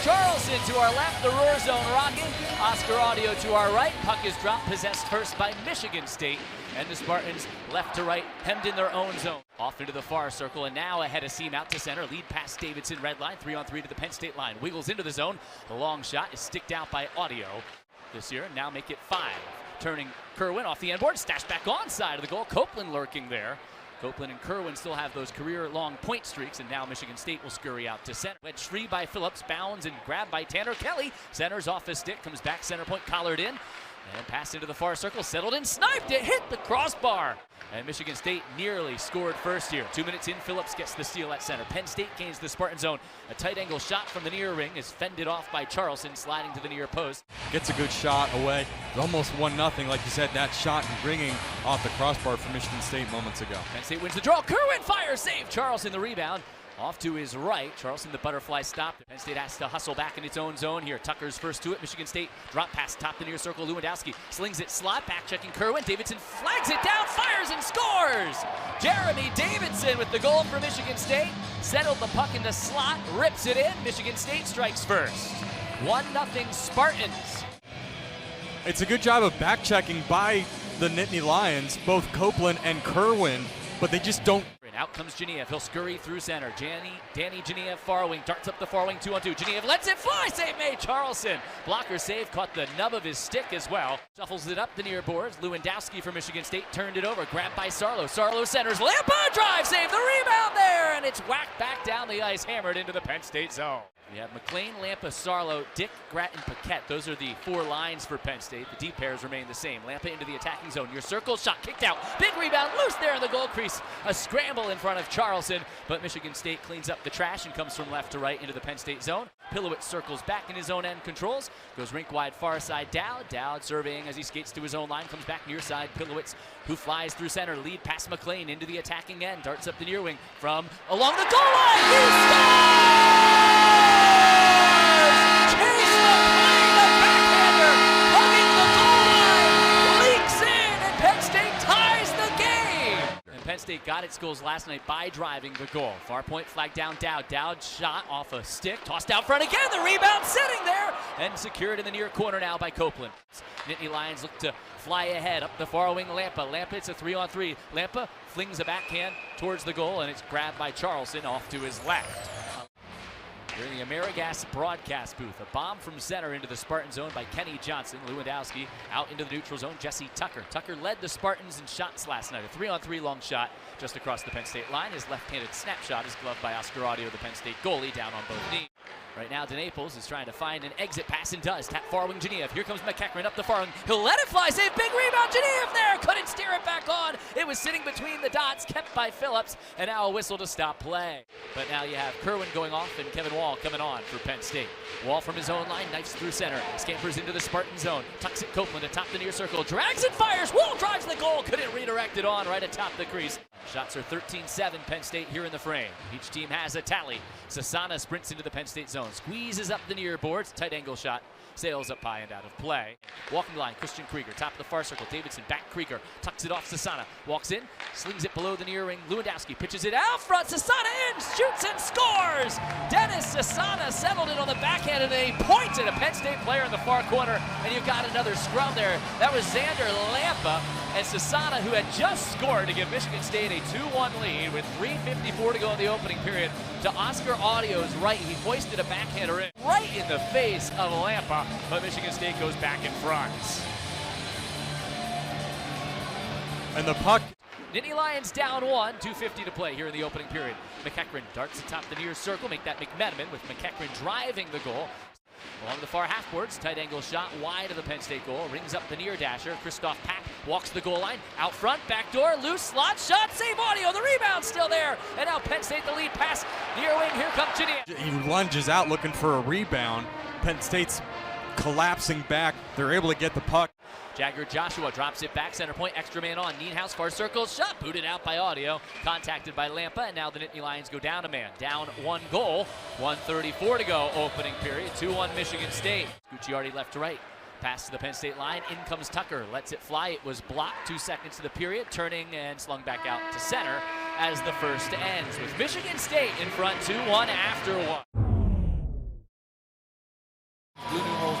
Charleston to our left, the Roar Zone rocking. Oscar Audio to our right. Puck is dropped, possessed first by Michigan State. And the Spartans left to right, hemmed in their own zone. Off into the far circle, and now ahead of seam out to center. Lead past Davidson, red line, 3-on-3 to the Penn State line. Wiggles into the zone. The long shot is sticked out by Audio this year, and now make it 5. Turning Kerwin off the end board, stashed back on side of the goal. Copeland lurking there. Copeland and Kerwin still have those career-long point streaks, and now Michigan State will scurry out to center. Wedge free by Phillips, bounds and grabbed by Tanner Kelly. Centers off his stick, comes back center point, collared in. And passed into the far circle, settled in, sniped it, hit the crossbar. And Michigan State nearly scored first here. 2 minutes in, Phillips gets the steal at center. Penn State gains the Spartan zone. A tight angle shot from the near ring is fended off by Charleston, sliding to the near post. Gets a good shot away. It's almost 1-0, like you said, that shot ringing off the crossbar for Michigan State moments ago. Penn State wins the draw. Kerwin fires, save. Charleston the rebound. Off to his right, Charleston the butterfly stopped. Penn State has to hustle back in its own zone here. Tucker's first to it. Michigan State drop pass, top the near circle. Lewandowski slings it slot, back checking Kerwin. Davidson flags it down, fires and scores! Jeremy Davidson with the goal for Michigan State. Settled the puck in the slot, rips it in. Michigan State strikes first. 1-0 Spartans. It's a good job of back checking by the Nittany Lions, both Copeland and Kerwin, but they just don't. Out comes Geniev. He'll scurry through center. Danny Geniev, far wing, darts up the far wing, 2-on-2. Geniev lets it fly. Save made. Charleston. Blocker save, caught the nub of his stick as well. Shuffles it up the near boards. Lewandowski for Michigan State turned it over. Grabbed by Sarlo. Sarlo centers. Lampa drive, save the rebound there, and it's whacked back down the ice, hammered into the Penn State zone. We have McLean, Lampa, Sarlo, Dick, Gratton, Paquette. Those are the 4 lines for Penn State. The deep pairs remain the same. Lampa into the attacking zone. Your circle shot kicked out. Big rebound, loose there in the goal crease. A scramble in front of Charleston, but Michigan State cleans up the trash and comes from left to right into the Penn State zone. Pillowitz circles back in his own end, controls. Goes rink wide, far side, Dowd. Dowd surveying as he skates to his own line. Comes back near side. Pillowitz, who flies through center. Lead past McLean into the attacking end. Darts up the near wing from along the goal line. He scores! Penn State got its goals last night by driving the goal. Far point flag down, Dowd. Dowd shot off a stick, tossed out front again. The rebound sitting there and secured in the near corner now by Copeland. Nittany Lions look to fly ahead up the far wing. Lampa. Lampa, it's a 3-on-3. Lampa flings a backhand towards the goal, and it's grabbed by Charleston off to his left. Here in the AmeriGas broadcast booth, a bomb from center into the Spartan zone by Kenny Johnson. Lewandowski out into the neutral zone, Jesse Tucker. Tucker led the Spartans in shots last night. A 3-on-3 long shot just across the Penn State line. His left-handed snapshot is gloved by Oscar Audio, the Penn State goalie, down on both knees. Right now, DeNaples is trying to find an exit pass and does. Tap far wing Geniev. Here comes McEachran up the far wing. He'll let it fly. Save, big rebound. Geniev there. Couldn't steer it back on. It was sitting between the dots, kept by Phillips, and now a whistle to stop play. But now you have Kerwin going off and Kevin Wall coming on for Penn State. Wall from his own line, knifes through center. Scampers into the Spartan zone. Tucks it Copeland atop the near circle. Drags and fires. Wall drives the goal. Couldn't redirect it on right atop the crease. Shots are 13-7 Penn State here in the frame. Each team has a tally. Sasana sprints into the Penn State zone. Squeezes up the near boards. Tight angle shot. Sails up high and out of play. Walking line, Christian Krieger, top of the far circle. Davidson, back Krieger, tucks it off Sasana. Walks in, slings it below the near ring. Lewandowski pitches it out front. Sasana in, shoots and scores! Dennis Sasana settled it on the backhand and then he points at a Penn State player in the far corner. And you've got another scrum there. That was Xander Lampa. And Sasana, who had just scored to give Michigan State a 2-1 lead with 3:54 to go in the opening period, to Oscar Audio's right. He hoisted a backhander in right in the face of Lampa, but Michigan State goes back in front. And the puck. Nittany Lions down 1, 2:50 to play here in the opening period. McEachran darts atop the near circle, make that McMenamin with McEachran driving the goal. Along the far half boards, tight angle shot wide of the Penn State goal. Rings up the near dasher. Christoph Pack walks the goal line. Out front, back door, loose slot shot. Save Audio. The rebound still there. And now Penn State the lead pass. Near wing, here comes Geniev. He lunges out looking for a rebound. Penn State's collapsing back. They're able to get the puck. Jagger Joshua drops it back, center point, extra man on. Nienhuis, far circle, shot, booted out by Audio. Contacted by Lampa, and now the Nittany Lions go down a man. Down 1 goal, 1:34 to go, opening period, 2-1 Michigan State. Gucciardi left to right. Pass to the Penn State line, in comes Tucker, lets it fly, it was blocked, 2 seconds to the period, turning and slung back out to center as the first ends, with Michigan State in front 2-1 after 1.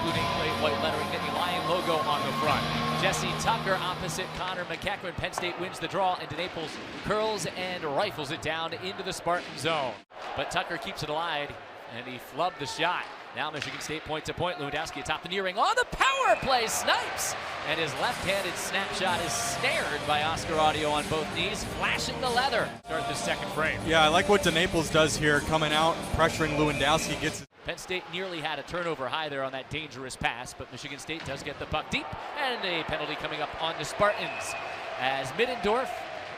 including white lettering Nittany Lion logo on the front. Jesse Tucker opposite Connor McEachran. Penn State wins the draw, and Naples curls and rifles it down into the Spartan zone. But Tucker keeps it alive, and he flubbed the shot. Now Michigan State point to point. Lewandowski atop the near ring on the power play, snipes! And his left-handed snapshot is snared by Oscar Audio on both knees, flashing the leather. Start the second frame. Yeah, I like what Naples does here, coming out, pressuring Lewandowski. Penn State nearly had a turnover high there on that dangerous pass, but Michigan State does get the puck deep, and a penalty coming up on the Spartans. As Middendorf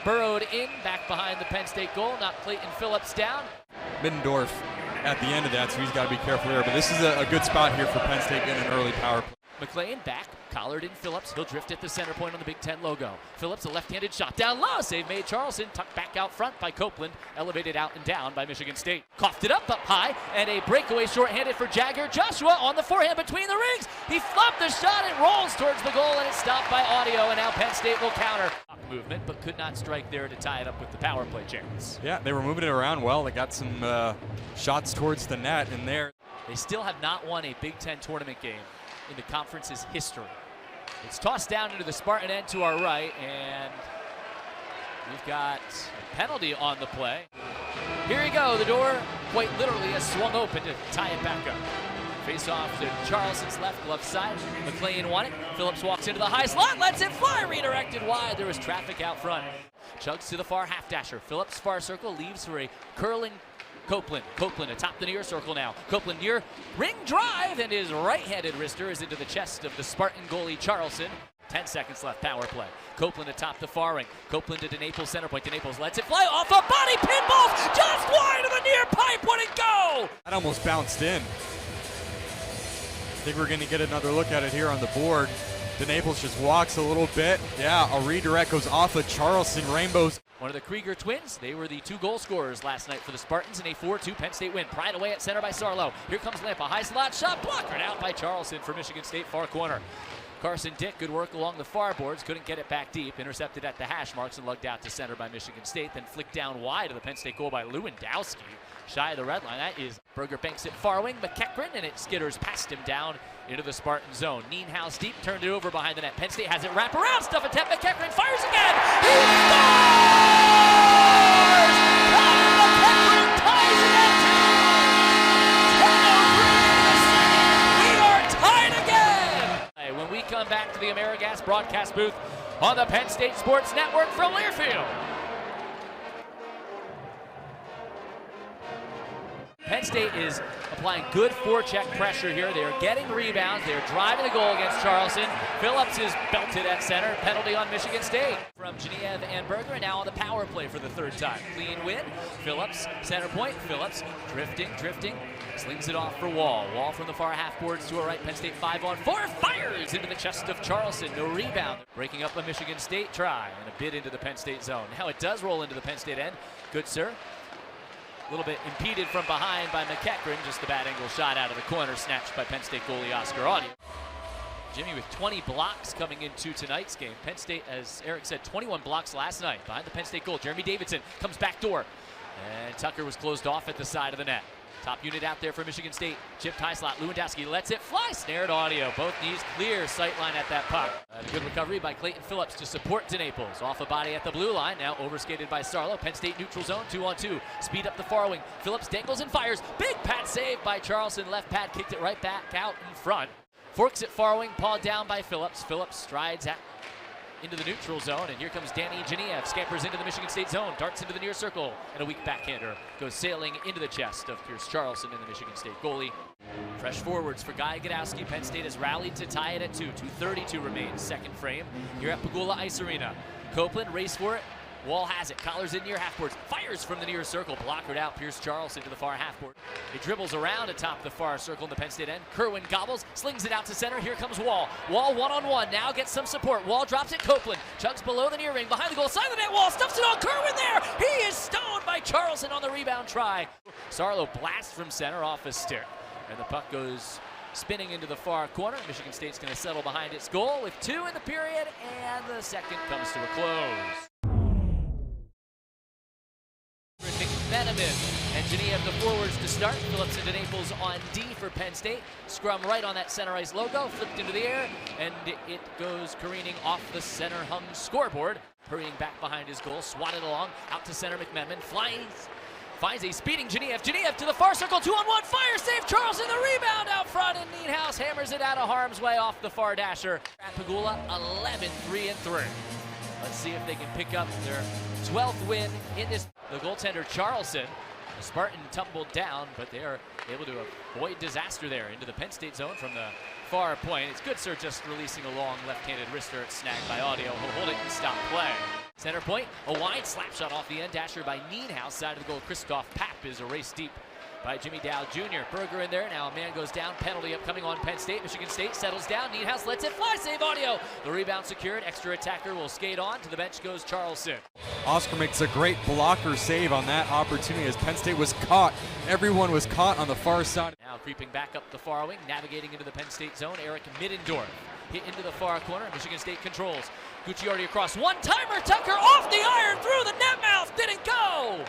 burrowed in, back behind the Penn State goal, knocked Clayton Phillips down. Middendorf at the end of that, so he's got to be careful there. But this is a good spot here for Penn State getting an early power play. McLean back, collared in Phillips. He'll drift at the center point on the Big Ten logo. Phillips, a left-handed shot down low. Save made Charleston. Tucked back out front by Copeland. Elevated out and down by Michigan State. Coughed it up high. And a breakaway short-handed for Jagger. Joshua on the forehand between the rings. He flubbed the shot. It rolls towards the goal, and it's stopped by Audio. And now Penn State will counter. Movement, but could not strike there to tie it up with the power play chance. Yeah, they were moving it around well. They got some shots towards the net in there. They still have not won a Big Ten tournament game in the conference's history. It's tossed down into the Spartan end to our right, and we've got a penalty on the play. Here you go. The door quite literally has swung open to tie it back up. Face off to Charleston's left glove side. McLean won it. Phillips walks into the high slot, lets it fly, redirected wide. There was traffic out front. Chugs to the far half dasher. Phillips far circle, leaves for a curling Copeland. Copeland atop the near circle now. Copeland near ring drive, and his right-handed wrister is into the chest of the Spartan goalie Charleston. 10 seconds left, power play. Copeland atop the far ring. Copeland to DeNaples center point. DeNaples lets it fly off a body, pinballs just wide of the near pipe. Would it go? That almost bounced in. I think we're going to get another look at it here on the board. DeNaples just walks a little bit. Yeah, a redirect goes off of Charleston Rainbows. One of the Krieger twins, they were the 2 goal scorers last night for the Spartans in a 4-2 Penn State win. Pried away at center by Sarlo. Here comes Lamp, a high slot shot, blockered out by Charleston for Michigan State far corner. Carson Dick, good work along the far boards, couldn't get it back deep. Intercepted at the hash marks and lugged out to center by Michigan State. Then flicked down wide of the Penn State goal by Lewandowski. Shy of the red line. That is Berger banks it far wing. McEachran, and it skitters past him down into the Spartan zone. Nienhaus deep, turned it over behind the net. Penn State has it wrap around. Stuff attempt. McEachran fires again. He scores! Connor McEachran ties it at 2. 10:03 we are tied again. When we come back to the AmeriGas broadcast booth on the Penn State Sports Network from Learfield. Penn State is applying good forecheck pressure here. They are getting rebounds. They are driving the goal against Charleston. Phillips is belted at center. Penalty on Michigan State from Genev and Berger. And now on the power play for the 3rd time. Clean win. Phillips, center point. Phillips drifting. Slings it off for Wall. Wall from the far half boards to a right. Penn State 5-on-4. Fires into the chest of Charleston. No rebound. Breaking up a Michigan State try and a bit into the Penn State zone. Now it does roll into the Penn State end. Good, sir. A little bit impeded from behind by McEachran. Just a bad angle shot out of the corner, snatched by Penn State goalie Oscar Audio. Jimmy with 20 blocks coming into tonight's game. Penn State, as Eric said, 21 blocks last night behind the Penn State goal. Jeremy Davidson comes back door, and Tucker was closed off at the side of the net. Top unit out there for Michigan State. Chipped high slot. Lewandowski lets it fly. Snared Audio. Both knees clear. Sight line at that puck. A good recovery by Clayton Phillips to support DeNaples. Off a body at the blue line. Now overskated by Sarlo. Penn State neutral zone. 2-on-2. Speed up the far wing. Phillips dangles and fires. Big pad save by Charleston. Left pad kicked it right back out in front. Forks it far wing. Pawed down by Phillips. Phillips strides out into the neutral zone, and here comes Danny Genev, scampers into the Michigan State zone, darts into the near circle, and a weak backhander goes sailing into the chest of Pierce Charleston in the Michigan State goalie. Fresh forwards for Guy Gadowski. Penn State has rallied to tie it at 2. 2:32 remains, second frame here at Pagula Ice Arena. Copeland race for it. Wall has it, collars in near half boards, fires from the near circle, blockered out, Pierce Charleston to the far half board. He dribbles around atop the far circle in the Penn State end. Kerwin gobbles, slings it out to center. Here comes Wall. Wall 1-on-1, now gets some support. Wall drops it, Copeland chugs below the near ring, behind the goal, side of the net. Wall stuffs it on Kerwin there. He is stoned by Charleston on the rebound try. Sarlo blasts from center off a stick, and the puck goes spinning into the far corner. Michigan State's going to settle behind its goal with 2 in the period, and the second comes to a close. McMenamin and Genevieve the forwards to start. Phillips into Naples on D for Penn State. Scrum right on that center ice logo. Flipped into the air, and it goes careening off the center hung scoreboard. Hurrying back behind his goal, swatted along, out to center McMenamin. Finds a speeding Genevieve. Genevieve to the far circle, 2-on-1, fire save. Charleston, the rebound out front, and Nittany hammers it out of harm's way off the far dasher. At Pagula, 11-3-3. Let's see if they can pick up their 12th win in this. The goaltender Charleston, the Spartan tumbled down, but they are able to avoid disaster there into the Penn State zone from the far point. It's good, sir, just releasing a long left-handed wrister. It's snagged by Audio. He'll hold it and stop play. Center point, a wide slap shot off the end. Dasher by Nienhouse, side of the goal. Christoph Papp is erased deep by Jimmy Dowd Jr. Berger in there. Now a man goes down. Penalty upcoming on Penn State. Michigan State settles down. Nienhouse lets it fly. Save Audio. The rebound secured. Extra attacker will skate on. To the bench goes Charleston. Oscar makes a great blocker save on that opportunity as Penn State was caught. Everyone was caught on the far side. Now creeping back up the far wing, navigating into the Penn State zone. Eric Middendorf hit into the far corner. Michigan State controls. Gucciardi across. One-timer. Tucker off the iron through the net mouth. Didn't go.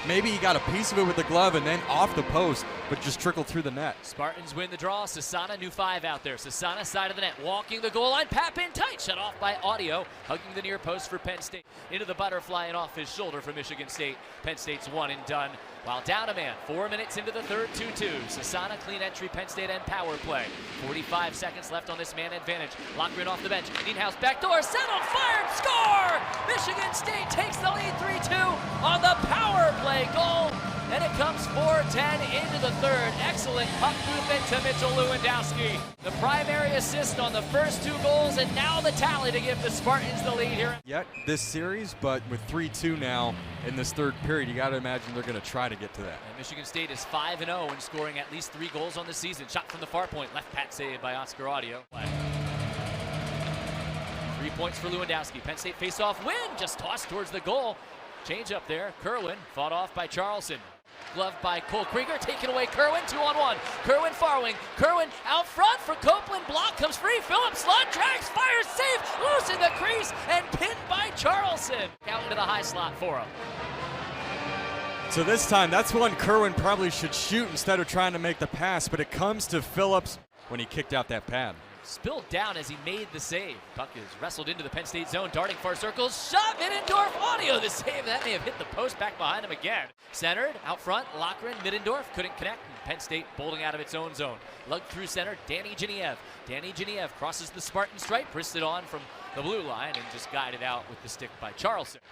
Maybe he got a piece of it with the glove and then off the post, but just trickled through the net. Spartans win the draw. Sasana, new 5 out there. Sasana, side of the net, walking the goal line. Papp in tight, shut off by Audio. Hugging the near post for Penn State. Into the butterfly and off his shoulder for Michigan State. Penn State's one and done. While down a man, 4 minutes into the third, 2-2. Sasana, clean entry, Penn State and power play. 45 seconds left on this man advantage. Lockren off the bench. Nienhouse backdoor, settled, fired, score! Michigan State takes the lead 3-2 on the power play goal. And it comes 4-10 into the third. Excellent puck movement to Mitchell Lewandowski. The primary assist on the first 2 goals, and now the tally to give the Spartans the lead here. Yet this series, but with 3-2 now in this third period, you got to imagine they're going to try to get to that. And Michigan State is 5-0 in scoring at least 3 goals on the season. Shot from the far point, left pat save by Oscar Audio. 3 points for Lewandowski. Penn State face-off win, just tossed towards the goal. Change up there. Kerwin fought off by Charleston. Glove by Cole Krieger, taken away. Kerwin, 2-on-1. Kerwin far wing. Kerwin out front for Copeland. Block comes free. Phillips slot, drags, fires, save, loose in the crease, and pinned by Charleston. Out into the high slot for him. So this time, that's one Kerwin probably should shoot instead of trying to make the pass, but it comes to Phillips when he kicked out that pad. Spilled down as he made the save. Puck is wrestled into the Penn State zone, darting far circles. Shot, Middendorf, Audio the save. That may have hit the post back behind him again. Centered, out front, Lockren, Middendorf couldn't connect. Penn State bolting out of its own zone. Lugged through center, Danny Genevieve. Danny Genevieve crosses the Spartan stripe, wristed on from the blue line, and just guided out with the stick by Charleston.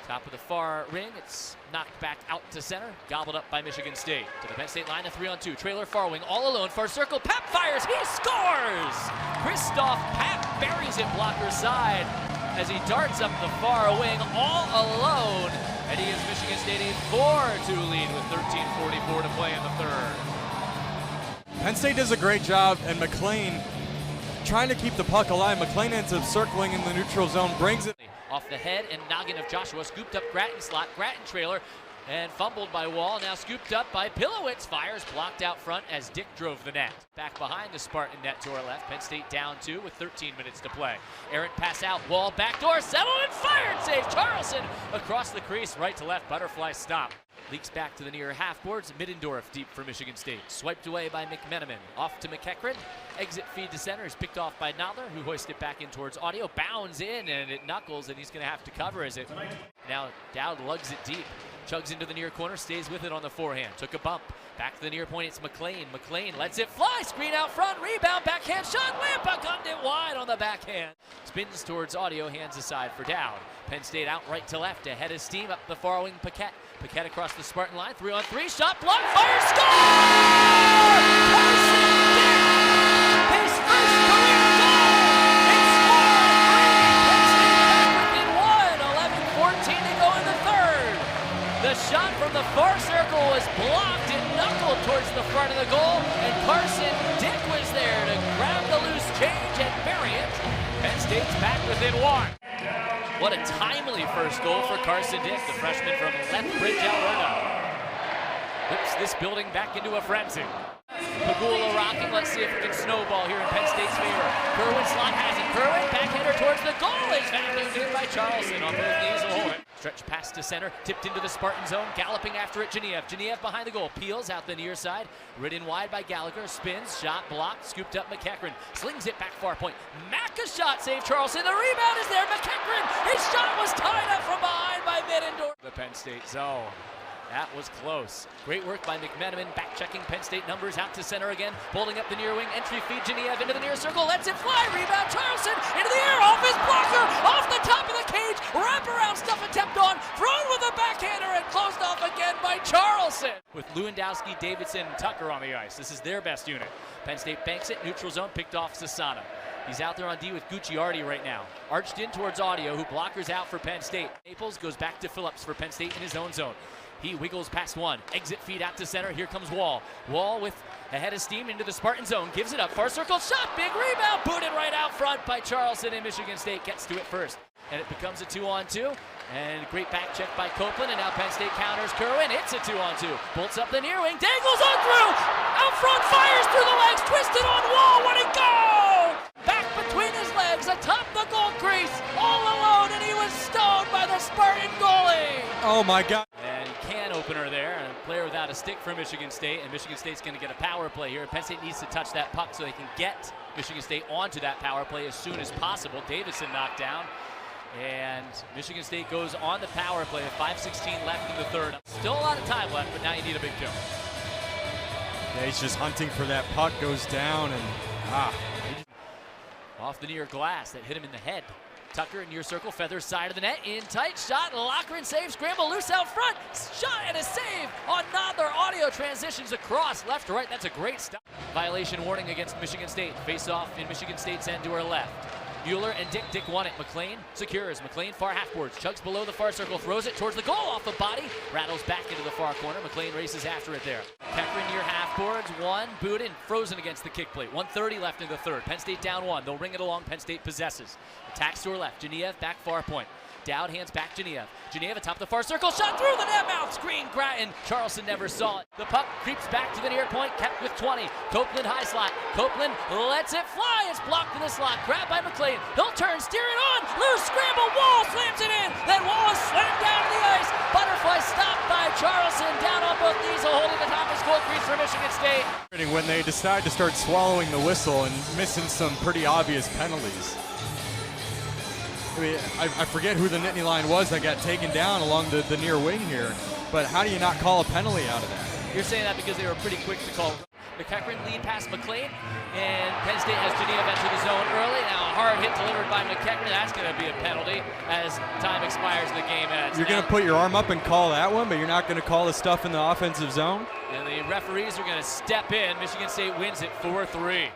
Top of the far ring, it's knocked back out to center, gobbled up by Michigan State. To the Penn State line, a 3-on-2, trailer far wing, all alone, far circle, Papp fires, he scores! Christoph Papp buries it blocker side as he darts up the far wing all alone, and he gives Michigan State a 4-2 lead with 13:44 to play in the third. Penn State does a great job, and McLean trying to keep the puck alive. McLean ends up circling in the neutral zone, brings it off the head and noggin of Joshua, scooped up Grattan slot, Grattan trailer, and fumbled by Wall, now scooped up by Pillowitz, fires blocked out front as Dick drove the net. Back behind the Spartan net to our left, Penn State down 2 with 13 minutes to play. Errant pass out, Wall backdoor, settled and fired, save Charleston across the crease, right to left, butterfly stop. Leaks back to the near half boards, Middendorf deep for Michigan State. Swiped away by McMenamin, off to McEachran. Exit feed to center is picked off by Nottler, who hoists it back in towards Audio. Bounds in, and it knuckles, and he's going to have to cover as it. Now Dowd lugs it deep. Chugs into the near corner, stays with it on the forehand. Took a bump. Back to the near point, it's McLean. McLean lets it fly. Screen out front, rebound, backhand shot. Lampa gunned it wide on the backhand. Spins towards Audio, hands aside for Dowd. Penn State out right to left, ahead of steam, up the far wing, Paquette. Paquette across the Spartan line, 3-on-3, shot, block, fire, score! Carson Dick, his first career goal! It's 4-3, Penn State back within 1, 11-14 to go in the third. The shot from the far circle was blocked and knuckled towards the front of the goal, and Carson Dick was there to grab the loose change and bury it. Penn State's back within 1. What a timely first goal for Carson Dick, the freshman from Lethbridge, Alberta. Whips this building back into a frenzy. Pagula rocking, let's see if it can snowball here in Penn State's favor. Kerwin slot has it, Kerwin, backhander towards the goal, is headed in by Charleston on both knees, will hold it. Stretch pass to center, tipped into the Spartan zone, galloping after it, Genev. Genev behind the goal, peels out the near side, ridden wide by Gallagher, spins, shot blocked, scooped up McEachran, slings it back far point. Mack a shot, save Charleston, the rebound is there, McEachran, his shot was tied up from behind by Middendorf. The Penn State zone. That was close. Great work by McMenamin, back-checking Penn State numbers out to center again, holding up the near wing, entry feed, Genev into the near circle, lets it fly, rebound, Charleston into the air, off his blocker, off the top of the cage, wraparound stuff attempt on, thrown with a backhander and closed off again by Charleston. With Lewandowski, Davidson, and Tucker on the ice, this is their best unit. Penn State banks it, neutral zone, picked off Sassana. He's out there on D with Gucciardi right now. Arched in towards Audio, who blockers out for Penn State. Naples goes back to Phillips for Penn State in his own zone. He wiggles past one, exit feed out to center, here comes Wall. Wall with a head of steam into the Spartan zone, gives it up, far circle shot, big rebound, booted right out front by Charleston, and Michigan State gets to it first. And it becomes a 2-on-2, and great back check by Copeland, and now Penn State counters Kerwin, it's a 2-on-2. Bolts up the near wing, dangles on through, out front, fires through the legs, twisted on Wall, where'd he go? Back between his legs, atop the goal crease, all alone, and he was stoned by the Spartan goalie. Oh my God. Can opener there, and a player without a stick for Michigan State, and Michigan State's going to get a power play here. Penn State needs to touch that puck so they can get Michigan State onto that power play as soon as possible. Davidson knocked down, and Michigan State goes on the power play with 5:16 left in the third. Still a lot of time left, but now you need a big kill. Yeah, he's just hunting for that puck, goes down, and off the near glass that hit him in the head. Tucker in near circle, feathers side of the net, in tight shot, Lochran save, scramble loose out front, shot and a save on Nodler. Audio transitions across left to right, that's a great stop. Violation warning against Michigan State, face off in Michigan State's end to her left. Mueller and Dick won it. McLean secures. McLean far half boards. Chugs below the far circle. Throws it towards the goal off the body. Rattles back into the far corner. McLean races after it there. Keckren near half boards. One. Booted. Frozen against the kick plate. 1:30 left in the third. Penn State down one. They'll ring it along. Penn State possesses. Attacks to her left. Genev back far point. Dowd hands back Genev. Genev atop the far circle. Shot through the net mouth. Screen Grattan. Charleston never saw it. The puck creeps back to the near point. Kept with 20. Copeland high slot. Copeland lets it fly. It's blocked in the slot. Grabbed by McLean. He'll turn. Steer it on. Loose scramble. Wall slams it in. Then Wall is slammed down to the ice. Butterfly stopped by Charleston. Down on both knees. Holding the top of his goal crease for Michigan State. when they decide to start swallowing the whistle and missing some pretty obvious penalties. I mean, I forget who the Nittany line was that got taken down along the near wing here, but how do you not call a penalty out of that? You're saying that because they were pretty quick to call. McEachran lead past McLean, and Penn State has Genev enter the zone early. Now a hard hit delivered by McEachran. That's going to be a penalty as time expires in the game. You're going to put your arm up and call that one, but you're not going to call the stuff in the offensive zone? And the referees are going to step in. Michigan State wins it 4-3.